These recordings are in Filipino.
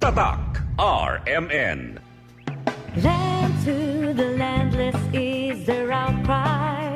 Tatak RMN. Land to the landless is their outcry.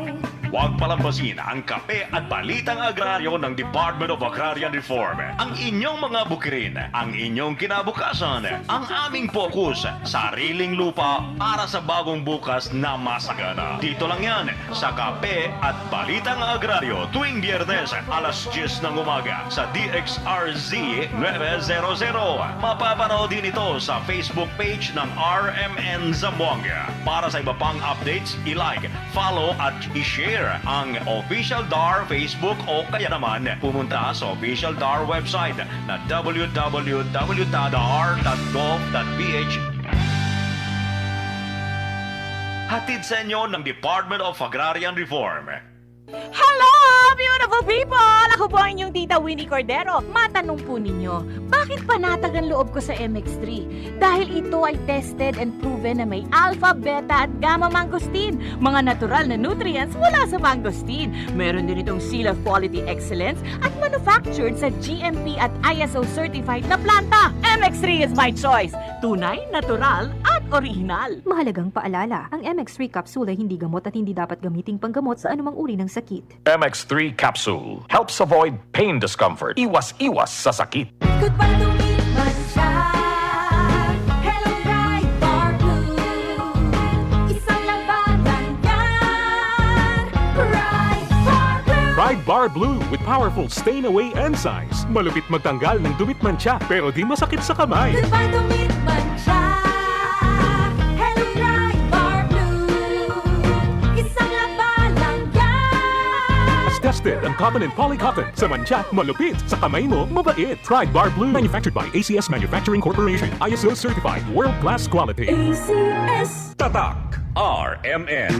Huwag palampasin ang kape at balitang agraryo ng Department of Agrarian Reform. Ang inyong mga bukirin, ang inyong kinabukasan, ang aming focus, sariling lupa para sa bagong bukas na masagana. Dito lang yan sa kape at balitang agraryo tuwing Biyernes alas 10 ng umaga sa DXRZ 900. Mapapanood din ito sa Facebook page ng RMN Zamboanga. Para sa iba pang updates, i-like, follow at i-share ang official DAR Facebook o kaya naman pumunta sa official DAR website na www.dar.gov.ph. Hatid sa inyo ng Department of Agrarian Reform. Hello, beautiful people! Ako po ang inyong tita Winnie Cordero. Matanong po ninyo, bakit panatag ang loob ko sa MX3? Dahil ito ay tested and proven na may alpha, beta at gamma mangosteen. Mga natural na nutrients mula sa mangosteen. Meron din itong seal of quality excellence at manufactured sa GMP at ISO certified na planta. MX3 is my choice. Tunay, natural at original. Mahalagang paalala, ang MX3 capsule ay hindi gamot at hindi dapat gamiting panggamot sa anumang uri ng sakit. MX3 capsule helps avoid pain discomfort. Iwas-iwas sa sakit. Goodbye to meat mancha. Hello, bright bar blue. Isang labanan yan. Bright bar blue. Pride Bar Blue with powerful stain-away enzymes. Malupit magtanggal ng dumit mancha pero di masakit sa kamay. Goodbye to meat mancha. Hello, bright bar blue. Isang labanan yan. As tested ang cotton and polycotton. Sa mancha, malupit. Sa kamay mo, mabait. Pride Bar Blue. Manufactured by ACS Manufacturing Corporation. ISO certified. World-class quality. ACS. Tatak RMN.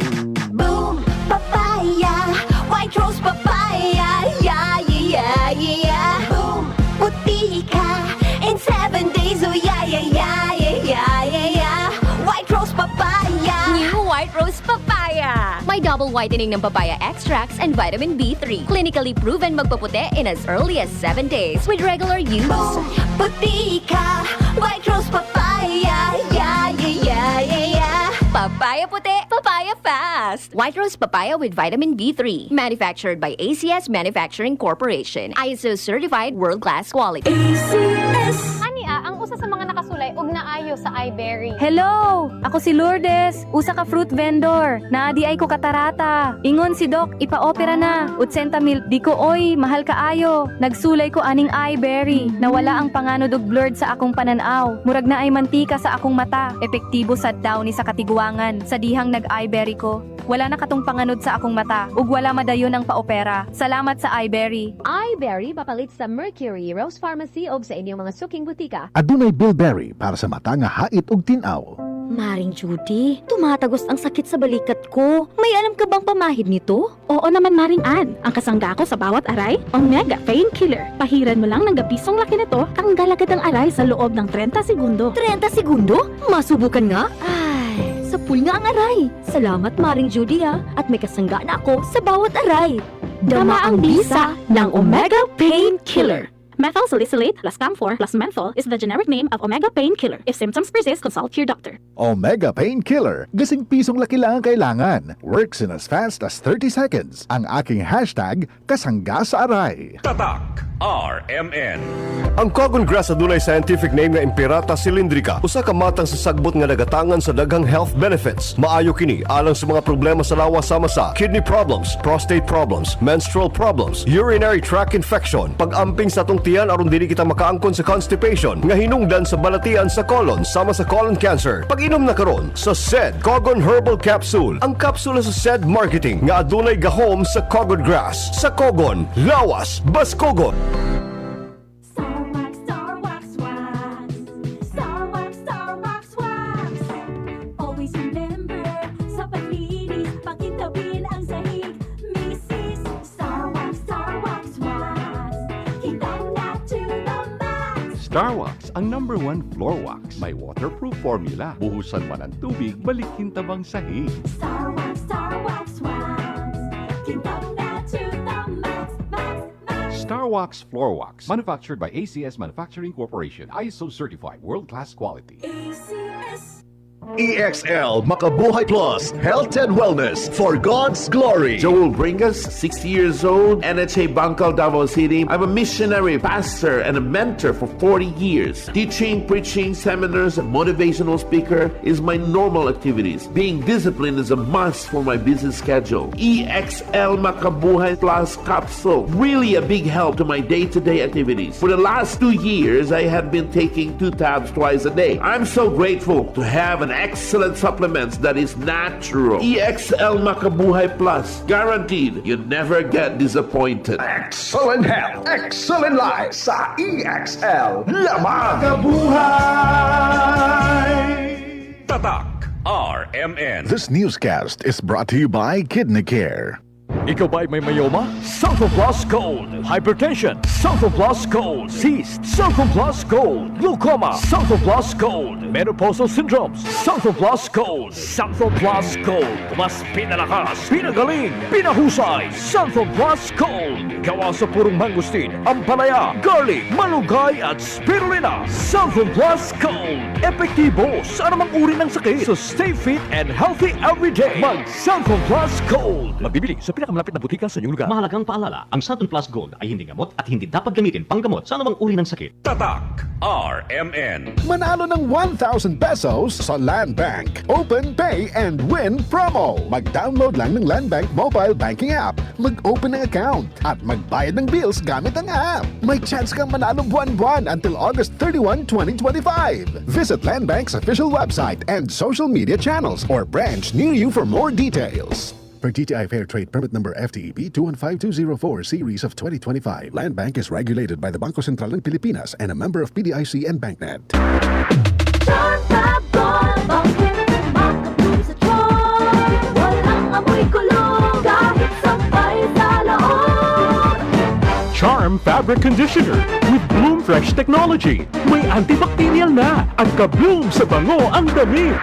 Boom, papaya, white rose papaya, yeah, yeah, yeah. Boom, puti ka in 7 days, oh yeah, yeah, yeah, yeah, yeah, yeah, yeah. White rose papaya. New White Rose Papaya. May double whitening ng papaya extracts and vitamin B3. Clinically proven magpaputi in as early as 7 days with regular use. Boom, puti ka, white rose papaya, yeah, yeah, yeah, yeah, yeah. Papaya puti, papaya fast. White Rose Papaya with vitamin B3. Manufactured by ACS Manufacturing Corporation. ISO certified world-class quality. ACS. Ania, ang usa sa mga nakasulay og naayo sa iBerry. Hello! Ako si Lourdes, usa ka fruit vendor. Naadi ay ko katarata. Ingon si Doc, ipa-opera na. 80 mil, di ko oy, mahal kaayo. Nagsulay ko aning eyeberry. Nawala ang panganod og blurred sa akong pananaw. Murag na ay mantika sa akong mata. Epektibo sa daw ni sa katiguangan. Sa dihang nag-eyeberry ko. Wala na katong panganod sa akong mata. Ug wala madayon ang paopera. Salamat sa eyeberry. iBerry papalit sa Mercury, Rose Pharmacy o sa inyong mga suking butika. Adunay bilberry para sa mata nga hait ug tin-aw. Maring Judy, tumatagos ang sakit sa balikat ko. May alam ka bang pamahid nito? Oo naman, Maring Ann. Ang kasangga ko sa bawat aray, Omega Painkiller. Pahiran mo lang ng gapisong laki nito, tanggal agad ang aray sa loob ng 30 segundo. 30 segundo? Masubukan nga? Ay, sapul nga ang aray. Salamat, Maring Judy at may kasangga na ako sa bawat aray. Dama ang bisa ng Omega Painkiller. Methyl salicylate plus camphor plus menthol is the generic name of Omega Painkiller. If symptoms persist, consult your doctor. Omega Painkiller. Gasing pisong laki lang ang kailangan. Works in as fast as 30 seconds. Ang aking hashtag, kasangga sa aray. Tatak RMN. Ang Cogon grass adunay scientific name nga Impirata cylindrica. Usa ka matang sa sagbot nga nagatangan sa daghang health benefits. Maayo kini alang sa mga problema sa lawas sama sa kidney problems, prostate problems, menstrual problems, urinary tract infection, pag-amping sa atong tiyan aron dili kita makaangkon sa constipation nga hinungdan sa balatian sa colon sama sa colon cancer. Pag-inom na karon sa SED Cogon Herbal Capsule. Ang kapsula sa SED Marketing nga adunay gahom sa Cogon grass. Sa Cogon, lawas, Baskogon. Star Wax, Wax. Star Wax, Wax. Always remember, sa paglinis, pakintabin ang sahig. Mrs. Star Wax, Wax. Kitang na to the max. Star Wax, ang #1 floor wax. May waterproof formula. Buhusan man ang tubig, balikin tabang sahig. Star Wax, Wax. Kitang na to the max, max, max. Star Floorwax Floorwax, manufactured by ACS Manufacturing Corporation, ISO certified world-class quality. EXL Makabuhay Plus Health and Wellness for God's Glory. Joel Bringas, 60 years old, NHA Bangkal, Davao City. I'm a missionary, pastor, and a mentor for 40 years. Teaching, preaching, seminars, and motivational speaker is my normal activities. Being disciplined is a must for my busy schedule. EXL Makabuhay Plus capsule, really a big help to my day-to-day activities. For the last 2 years, I have been taking 2 tabs twice a day. I'm so grateful to have an excellent supplements that is natural. EXL Makabuhay Plus, guaranteed you never get disappointed. Excellent health, excellent life sa EXL lamang. Makabuhay! Tatak RMN. This newscast is brought to you by Kidney Care. Ikaw ba'y may mayoma? Sulfur Plus Gold. Hypertension. Sulfur Plus Gold. Cyst. Sulfur Plus Gold. Glaucoma. Sulfur Plus Gold. Menopausal syndromes. Sulfur Plus Gold. Sulfur Plus Gold. Mas pinalakas, pinagaling, pinahusay. Sulfur Plus Gold. Gawa sa purong mangustin, ampalaya, garlic, malunggay at spirulina. Sulfur Plus Gold. Epektibo sa anumang uri ng sakit. So stay fit and healthy every day. Mag Sulfur Plus Gold. Magbibili sa pinakamalapit na butika sa inyong lugar. Mahalagang paalala, ang Sulfur Plus Gold ay hindi gamot at hindi dapat gamitin panggamot sa anumang uri ng sakit. Tatak RMN. Manalo ng 1,000 pesos sa Land Bank Open Pay and Win promo. Mag-download lang ng Land Bank mobile banking app, mag-open ng account at magbayad ng bills gamit ang app. May chance kang manalo buwan-buwan until August 31, 2025. Visit Land Bank's official website and social media channels or branch near you for more details. Per TTI Fair Trade Permit Number FTEB 215204 Series of 2025, Land Bank is regulated by the Bangko Sentral ng Pilipinas and a member of PDIC and BancNet. Charm Fabric Conditioner with Bloom Fresh Technology. May antibacterial na at ka-bloom sa bango ang damit.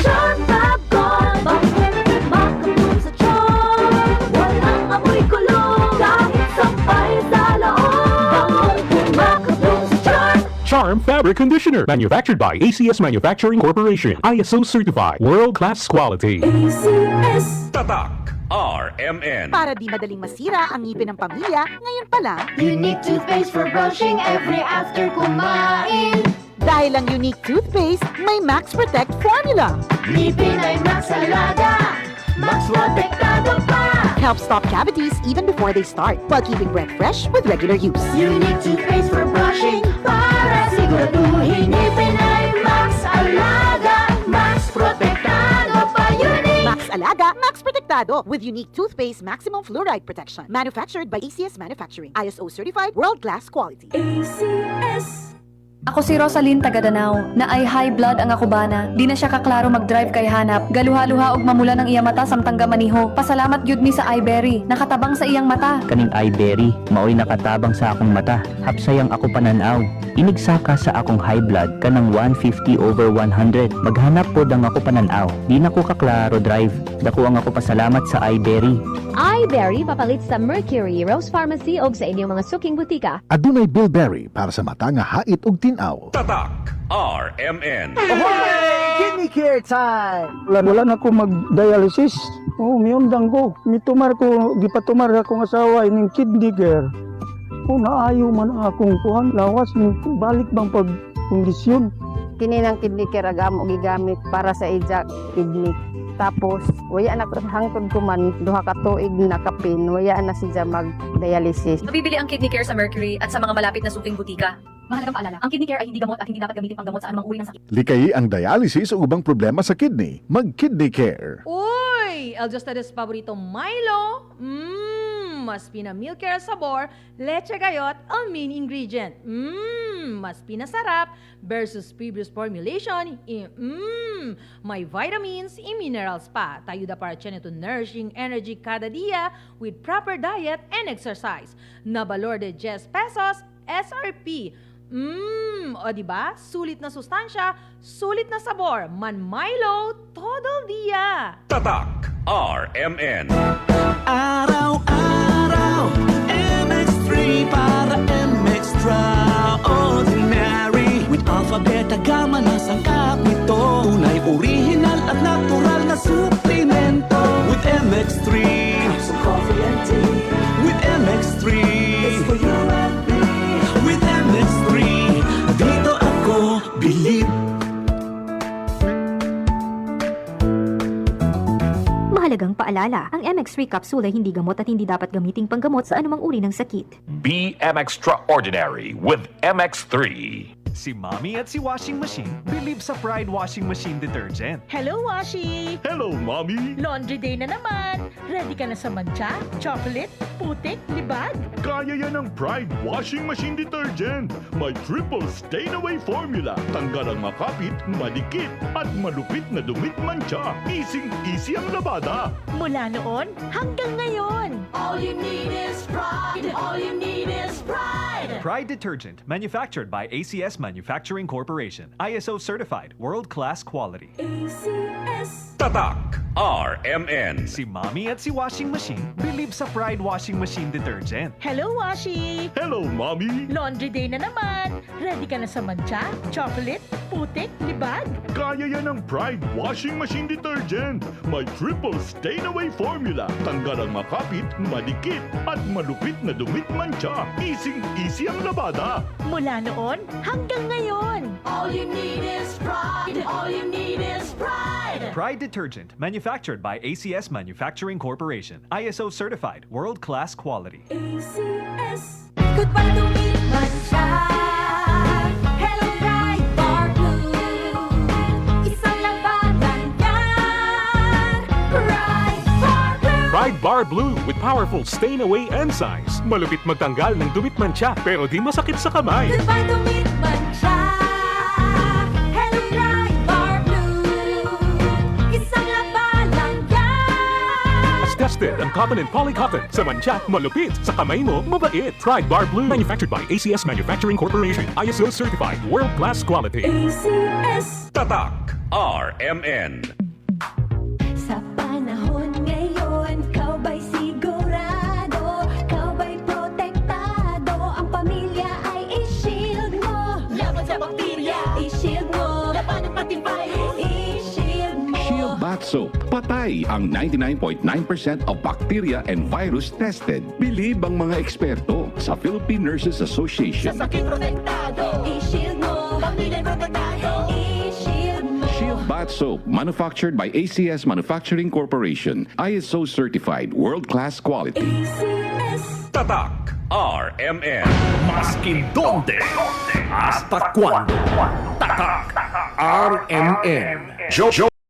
Charm Fab Gold, bangkit, makabloom sa charm. Walang amoy kulong, kahit sampay sa loob. Makabloom sa charm. Charm Fabric Conditioner, manufactured by ACS Manufacturing Corporation, ISO certified, world-class quality. ACS. Tatak RMN. Para di madaling masira ang ngipin ng pamilya, ngayon pa lang, Unique toothpaste for brushing every after kumain. dahil ang unique toothpaste, may Max Protect formula. Ngipin ay Max Alaga, Max Protektado pa. Helps stop cavities even before they start, while keeping breath fresh with regular use. Unique toothpaste for brushing, para siguraduhin ngipin ay Max Alaga, Max Protektado pa. Unique. Max Alaga, Max Protectado with unique toothpaste maximum fluoride protection. Manufactured by ACS Manufacturing. ISO certified world-class quality. ACS. Ako si Rosalyn Tagadanaw, na ay high blood ang ako bana. Di na siya kaklaro mag-drive kay hanap. Galuha-luha og mamula ng iyang mata samtang gamaniho. Pasalamat gyud mi sa iBerry, nakatabang sa iyang mata. Kaning iBerry, maoy nakatabang sa akong mata. Hapsayang ako pananaw. Inigsaka sa akong high blood kanang 150/100. Maghanap pod ang ako pananaw. Di na ko kaklaro drive. Dako ang ako pasalamat sa iBerry. iBerry papalit sa Mercury, Rose Pharmacy og sa inyong mga suking butika. Adunay Bilberry para sa mata nga hait ug tin-aw. Tatak RMN. Kidney care time! Wala na ako mag-dialysis. Miyundang ko. Gipatumar akong asawa ining kidney care. Naayo man ang akong kuhan. Lawas, balik bang pagkondisyon. Kini ng kidney care agamo gigamit para sa ija kidney. Tapos, waya na hangtod ko man, duha ka tuig na kapin, waya na siya mag-dialysis. Mabibili ang Kidney Care sa Mercury at sa mga malapit na suking butika. Mahalagang paalala, ang Kidney Care ay hindi gamot at hindi dapat gamitin panggamot sa anumang uri ng sakit. Likayi ang dialysis o ubang problema sa kidney. Mag-Kidney Care. Uy! El Diosdado's paborito Milo. Mas pinamilk care sabor, leche gayot, ang main ingredient. Mas pinasarap versus previous formulation. May vitamins and minerals pa. Tayuda para tiyan ito nourishing energy kada dia with proper diet and exercise. Na valor de 10 pesos SRP. O diba? Sulit na sustansya, sulit na sabor. Man Milo, todo dia. Tatak RMN. Araw-araw, MX3 para Alpha, Beta, Gamma na sangkap nito. Tunay, original at natural na suplemento. With MX3 Capsule Coffee and Tea. With MX3 it's for you and me. With MX3 dito ako bilib. Mahalagang paalala, ang MX3 capsule ay hindi gamot at hindi dapat gamiting panggamot sa anumang uri ng sakit. Be extraordinary with MX3. Si Mommy at si Washing Machine believe sa Pride Washing Machine Detergent. Hello, Washi! Hello, Mommy! Laundry day na naman. Ready ka na sa mancha, chocolate, putik, libag? Kaya yan ang Pride Washing Machine Detergent. May triple stain-away formula. Tanggal ang makapit, madikit, at malupit na dumit mancha. Easy ang labada. Mula noon hanggang ngayon. All you need is pride. All you need is pride. Pride Detergent, manufactured by ACS Manufacturing Corporation. ISO certified, world-class quality. ACS. Tatak RMN. Si Mommy at si Washing Machine believe sa Pride Washing Machine Detergent. Hello, Washi! Hello, Mommy! Laundry day na naman. Ready ka na sa mancha, chocolate, putik, libag? Kaya yan ang Pride Washing Machine Detergent. May triple stain-away formula. Tanggal ang makapit, madikit, at malupit na dumit mancha. Easy ang labada. Mula noon hanggang ngayon. All you need is pride. All you need is pride. Pride Detergent, manufactured by ACS Manufacturing Corporation. ISO certified, world-class quality. ACS. Goodbye to me, mancha. Hello, bright bar blue. Isang labanan yan. Bright bar blue. Pride Bar Blue with powerful stain-away enzymes. Malupit magtanggal ng dumit mancha pero di masakit sa kamay. Goodbye to me, mancha. Hello, bright bar blue. Isang labanan yan. As tested ang cotton and polycotton. Sa mancha, malupit. Sa kamay mo, mabait. Pride Bar Blue. Manufactured by ACS Manufacturing Corporation. ISO certified. World-class quality. ACS. Tatak RMN. Sa panahon ngayon, kau ba'y sigurado? Kau ba'y protektado? Ang pamilya ay i-shield mo. Laban sa bakterya, i-shield mo. Laban ng patibay, i-shield mo. Shield Bath Soap. Patay ang 99.9% of bacteria and virus tested. Bilib ang mga eksperto sa Philippine Nurses Association. Sa sakit protektado, i-shield mo. Pamilya protektado, i-shield mo. Shield Bath Soap, manufactured by ACS Manufacturing Corporation. ISO certified, world-class quality. ACS. Tatak RMN. Maskin donde, hasta cuando. Tatak RMN. Joe